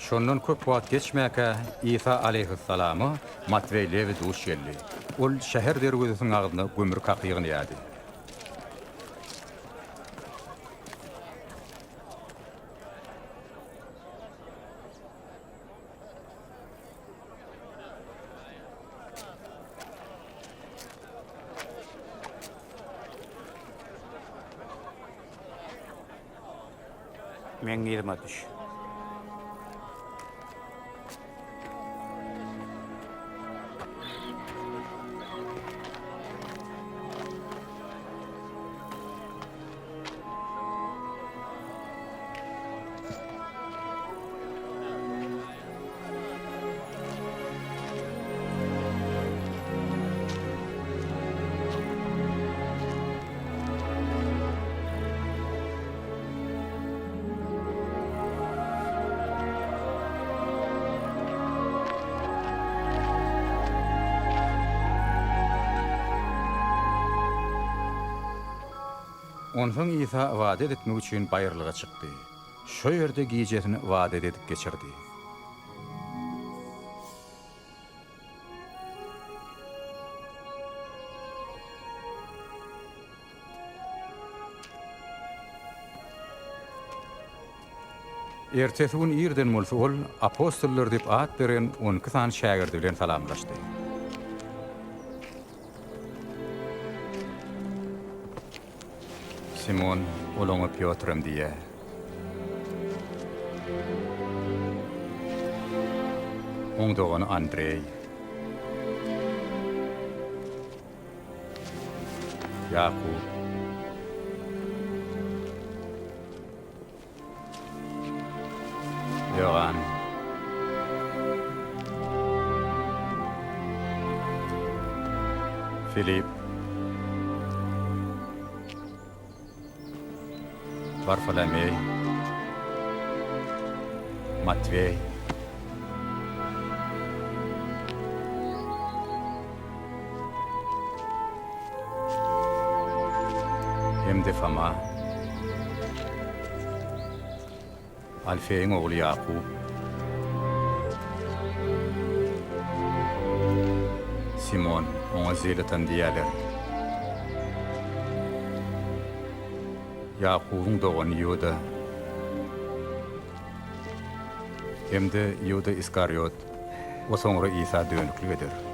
Şondan köp wagt geçmäke İsa aleyhissalamy Matweylew duş geldi. Ol şäher derweziniň agynda gömür kakygyny ýady. Men girme düş. Onsoň İsa wada etmek üçin baýrlyga çykdy. Şo ýerde giýjesini wada edip geçirdi. Ertesi gün ýerden bolsa ol apostollar diýip at beren 12 san şägirdi bilen salamlaşdy. Simon olaňa Piotrym diýe. Oňdagany Andrei. Jakub. Johan. Filip. Bartholomew, Matvey, hem de Fama, Alfeýiň ogly Jakub, Simon, oňa Zelatan diýerler. Yakub'un doğan Yuda. Hem de Yuda İskaryot. O sonra İsa dönüklü eder.